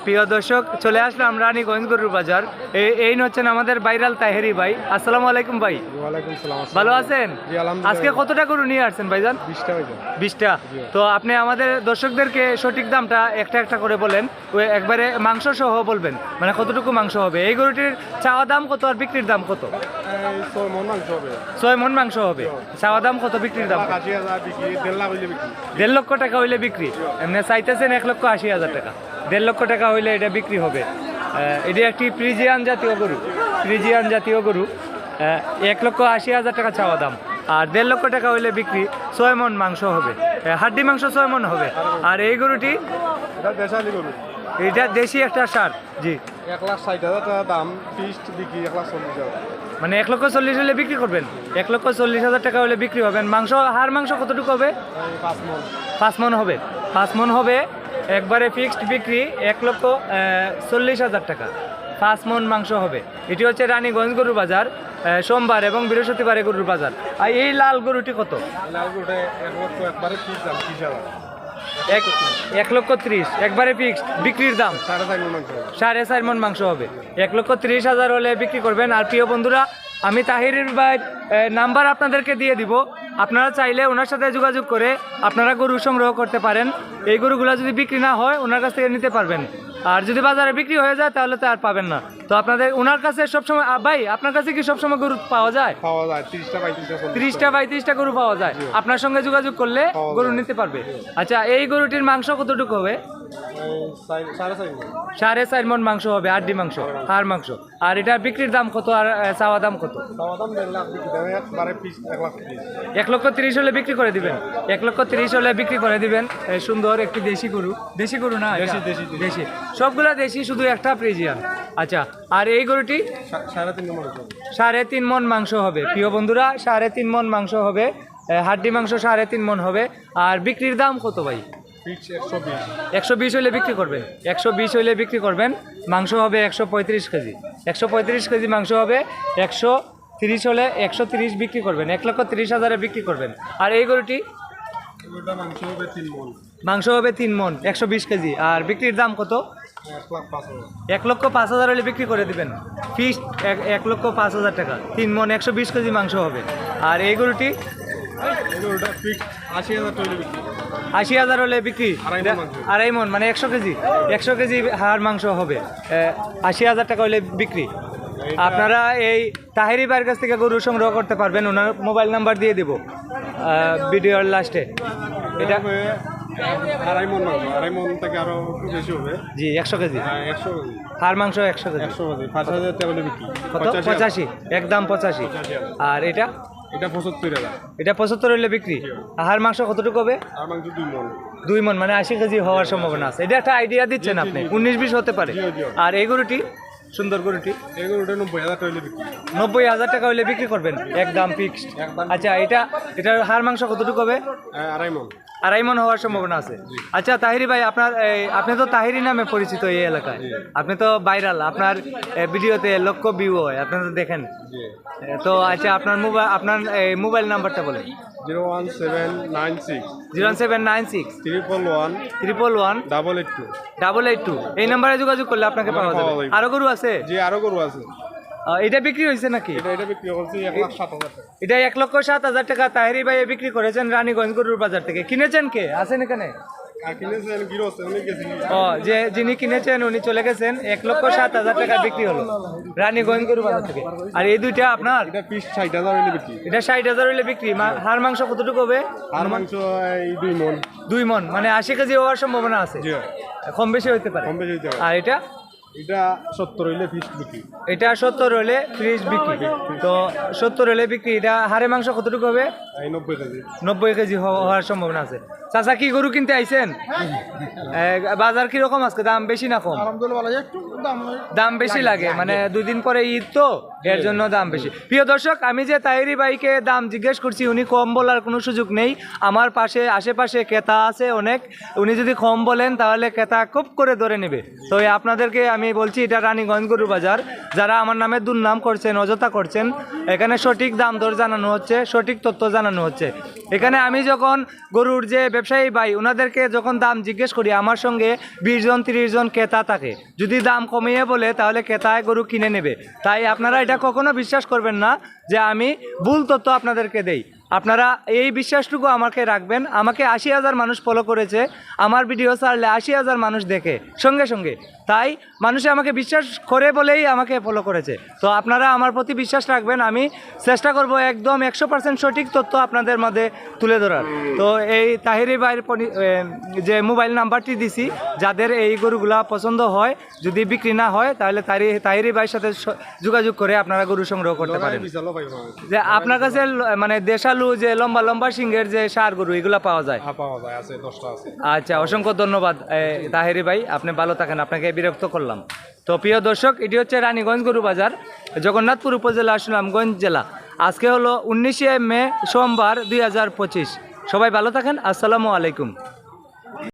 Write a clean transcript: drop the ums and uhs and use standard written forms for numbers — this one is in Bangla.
প্রিয় দর্শক, চলে আসলাম রানীগঞ্জ গরুর বাজার। এই হচ্ছেন আমাদের ভাইরাল তাহেরি ভাই। আসসালামু আলাইকুম ভাই। ওয়ালাইকুম সালাম। ভালো আছেন? জি আলহামদুলিল্লাহ। আজকে কতটা গরু নিয়ে আসছেন ভাইজান? 20টা ভাইজান। 20টা। তো আপনি আমাদের দর্শকদেরকে সঠিক দামটা একটা একটা করে বলেন, একবারে মাংস সহ বলবেন, মানে কতটুকু মাংস হবে। এই গরুটির চাওয়া দাম কত আর বিক্রির দাম কত? 6 মণ মাংস হবে। 6 মণ মাংস হবে। চাওয়া দাম কত, বিক্রির দাম? 80,000 বিক্রি, 1.5 লাখ হইলে বিক্রি। 1.5 লক্ষ টাকা হইলে বিক্রি। এমনি চাইতেছেন 1,80,000 টাকা। 1.5 লক্ষ টাকা হইলে এটা বিক্রি হবে। এটি একটি ফ্রিজিয়ান জাতীয় গরু। ফ্রিজিয়ান জাতীয় গরু। 1,80,000 টাকা চাওয়া দাম, আর 1.5 লক্ষ টাকা হইলে বিক্রি। 6 মণ মাংস হবে, হাড্ডি মাংস 6 মণ হবে। আর এই গরুটি, এটা দেশালি গরু। এটা দেশি একটা সার। জি, 1,60,000 টাকা দাম, ফিক্সড বিক্রি 1,40,000। মানে 1,40,000 হলে বিক্রি করবেন। 1,40,000 টাকা হলে বিক্রি হবেন। মাংস, হাড় মাংস কতটুকু হবে? 5 মণ। 5 মণ হবে। 5 মণ হবে, একবারে ফিক্সড বিক্রি 1,40,000 টাকা। 5 মণ মাংস হবে। এটি হচ্ছে রানীগঞ্জ গরুর বাজার, সোমবার এবং বৃহস্পতিবারে গরুর বাজার। আর এই লাল গরুটি কত? লাল গরুটা 1 লক্ষ একবারে ফিক্স দাম 30,000। 1,30,000 একবারে ফিক্সড বিক্রির দাম। 4.5 মণ মাংস হবে। 4.5 মণ মাংস হবে। 1,30,000 হলে বিক্রি করবেন। আর প্রিয় বন্ধুরা, আমি তাহিরের ভাই নাম্বার আপনাদেরকে দিয়ে দিব। আপনারা চাইলে ওনার সাথে যোগাযোগ করে আপনারা গরু সংগ্রহ করতে পারেন। এই গরুগুলো যদি বিক্রি না হয় ওনার কাছ থেকে নিতে পারবেন। আর যদি বাজারে বিক্রি হয়ে যায় তাহলে তো আর পাবেন না। তো আপনাদের ওনার কাছে সবসময়, ভাই আপনার কাছে কি সবসময় গরু পাওয়া যায়? পাওয়া যায় 30টা 35টা 30টা 35টা গরু পাওয়া যায়। আপনার সঙ্গে যোগাযোগ করলে গরু নিতে পারবে। আচ্ছা, এই গরুটির মাংস কতটুকু হবে? 4.5 মণ। 4.5 মণ মাংস হবে, হাড্ডি মাংস, হাড় মাংস। আর এটা বিক্রির দাম কত আর চাওয়া দাম কত? চাওয়া দাম 1.5 লাখ বিক্রি দেবে, একবারে ফিক্স 1 লাখ 30। 1,30,000 হলে বিক্রি করে দিবেন। 1,30,000 হলে বিক্রি করে দিবেন। সুন্দর একটি দেশি গরু। দেশি গরু না? দেশি, এটা? দেশি, দেশি। সবগুলা দেশি, শুধু একটা ফ্রিজিয়ান। আচ্ছা, আর এই গরুটি 3.5 মণ হবে। 3.5 মণ মাংস হবে। প্রিয় বন্ধুরা, 3.5 মণ মাংস হবে। হাড্ডি মাংস 3.5 মণ হবে। আর বিক্রির দাম কত ভাই? ফিক্স 120। 120 হলে বিক্রি করবেন। 120 হলে বিক্রি করবেন। মাংস হবে 135 কেজি। 135 কেজি মাংস হবে। 130 হলে 130 বিক্রি করবেন। 1,30,000 বিক্রি করবেন। আর এই গরুটি, এগুলোটা মাংস হবে 3 মণ। মাংস হবে 3 মণ, 120 কেজি। আর বিক্রির দাম কত? 1,05,000। 1,05,000 হলে বিক্রি করে দিবেন। ফিক্সড 1,05,000 টাকা। 3 মণ 120 কেজি মাংস হবে। আর এই গরুটি, এগুলোটা ফিক্স 80,000 টাকা বিক্রি। 80,000 হলে বিক্রি। 2.5 মণ। 2.5 মণ মানে 100 কেজি। 100 কেজি হাড় মাংস হবে। 80,000 টাকা হলে বিক্রি। আপনারা এই তাহেরি ভাইয়ের কাছ থেকে গরু সংগ্রহ করতে পারবেন। ওনার মোবাইল নাম্বার দিয়ে দেবো ভিডিওর লাস্টে। এটা 2.5 মণ মাংস, 2.5 মণ থেকে আরো একটু বেশি হবে। জি, 100 কেজি 100 কেজি। হাড় মাংস 100 কেজি। 100 কেজি 5,000 টাকা হলে বিক্রি। কত? 85, একদম 85। আর এটা, এটা 75,000। এটা 75 হলে বিক্রি। হাড় মাংস কতটুকু হবে? আর মাংস 2 মণ। 2 মণ মানে 80 কেজি হওয়ার সম্ভাবনা আছে। এটা একটা আইডিয়া দিচ্ছেন আপনি। 19-20 হতে পারে। আর এই গরুটি, সুন্দর গরুটি, এগুলোটা 90,000 টাকা হলে বিক্রি। 90,000 টাকা হলে বিক্রি করবেন, একদম ফিক্সড। আচ্ছা, এটার হাড় মাংস কতটুকু হবে? 2.5 মণ। 2.5 মণ হওয়ার সম্ভাবনা আছে। আচ্ছা তাহিরি ভাই, আপনি তো তাহিরি নামে পরিচিত এই এলাকায়। আপনি তো ভাইরাল, আপনার ভিডিওতে লক্ষ ভিউ হয়, আপনি তো দেখেন। তো আচ্ছা, আপনার মোবাইল নাম্বারটা বলেন। 01796 01796 111 111 882। 882। এই নাম্বারে যোগাযোগ করলে আপনাকে পাওয়া যাবে। আরো গরু আছে? জি আরো গরু আছে। এটা বিক্রি হয়েছে নাকি? এটা বিক্রি করছি 1,07,000 টাকা। এটা 1,07,000 টাকা তাহেরি ভাই বিক্রি করেছেন রানীগঞ্জ গরুর বাজার থেকে। কিনেছেন কে? আছেন এখানে? আর কিনেছেন গিরো আছে, উনি গেছেন। যিনি কিনেছেন উনি চলে গেছেন। 1,07,000 টাকা বিক্রি হলো রানীগঞ্জ গরুর বাজার থেকে। আর এই দুইটা আপনার? এটা পিস 60,000 হইলে বিক্রি। এটা 60,000 হইলে বিক্রি। হাড় মাংস কতটুকু হবে? আর মাংস এই 2 মণ। 2 মণ মানে 80 কেজি হওয়ার সম্ভাবনা আছে। জি, কম বেশি হইতে পারে। কম বেশি হইতে পারে। আর এটা, এটা 70 হইলে ফিস বিক্রি। এটা 70 হলে ফ্রিজ বিক্রি। তো 70 হলে বিক্রি। এটা হাড়ে মাংস কতটুকু হবে? এই 90 কেজি। 90 কেজি হওয়ার সম্ভাবনা আছে। চাচা কি গরু কিনতে আইছেন? বাজার কিরকম আজকে? দাম বেশি না কম? আলহামদুলিল্লাহ একটু দাম বেশি লাগে, মানে 2 দিন পরে ঈদ তো, এর জন্য দাম বেশি। প্রিয় দর্শক, আমি যে তাহেরি ভাইকে দাম জিজ্ঞেস করছি, উনি কম বলার কোনো সুযোগ নেই। আমার আশেপাশে ক্রেতা আছে অনেক। উনি যদি কম বলেন তাহলে ক্রেতা খুব করে ধরে নেবে। তো আপনাদেরকে আমি বলছি, এটা রানীগঞ্জ গরুর বাজার। যারা আমার নামে দুর্নাম করছেন, অযথা করছেন, এখানে সঠিক দাম দর জানানো হচ্ছে, সঠিক তথ্য জানানো হচ্ছে। এখানে আমি যখন গরুর যে ব্যবসায়ী ভাই ওনাদেরকে যখন দাম জিজ্ঞেস করি আমার সঙ্গে 20 জন 30 জন ক্রেতা থাকে, যদি দাম কমিয়ে বলে তাহলে ক্রেতায় গরু কিনে নেবে। তাই আপনারা এটা কখনো বিশ্বাস করবেন না যে আমি ভুল তথ্য আপনাদেরকে দেই। আপনারা এই বিশ্বাসটুকু আমাকে রাখবেন। আমাকে 80,000 মানুষ ফলো করেছে, আমার ভিডিও ছাড়লে 80,000 মানুষ দেখে সঙ্গে সঙ্গে। তাই মানুষে আমাকে বিশ্বাস করে বলেই আমাকে ফলো করেছে। তো আপনারা আমার প্রতি বিশ্বাস রাখবেন, আমি চেষ্টা করব একদম 100% সঠিক তথ্য আপনাদের মধ্যে তুলে ধরার। তো এই তাহিরি ভাইয়ের যে মোবাইল নাম্বারটি দিছি, যাদের এই গরুগুলা পছন্দ হয়, যদি বিক্রি না হয় তাহলে তাহিরি ভাইয়ের সাথে যোগাযোগ করে আপনারা গরু সংগ্রহ করতে পারেন। বিশালও পাইব যে আপনার কাছে মানে দেশালু যে লম্বা লম্বা সিংহের যে ষাঁড় গরু এগুলা পাওয়া যায়? পাওয়া যায়, আছে 10টা আছে। আচ্ছা, অসংখ্য ধন্যবাদ তাহেরি ভাই, আপনি ভালো থাকেন, আপনাকে বিরক্ত করলাম। তো প্রিয় দর্শক, এটি হচ্ছে রানীগঞ্জ গরু বাজার, জগন্নাথপুর উপজেলা, সুনামগঞ্জ জেলা। আজকে হলো 19শে মে, সোমবার 2025। সবাই ভালো থাকেন, আসসালামু আলাইকুম।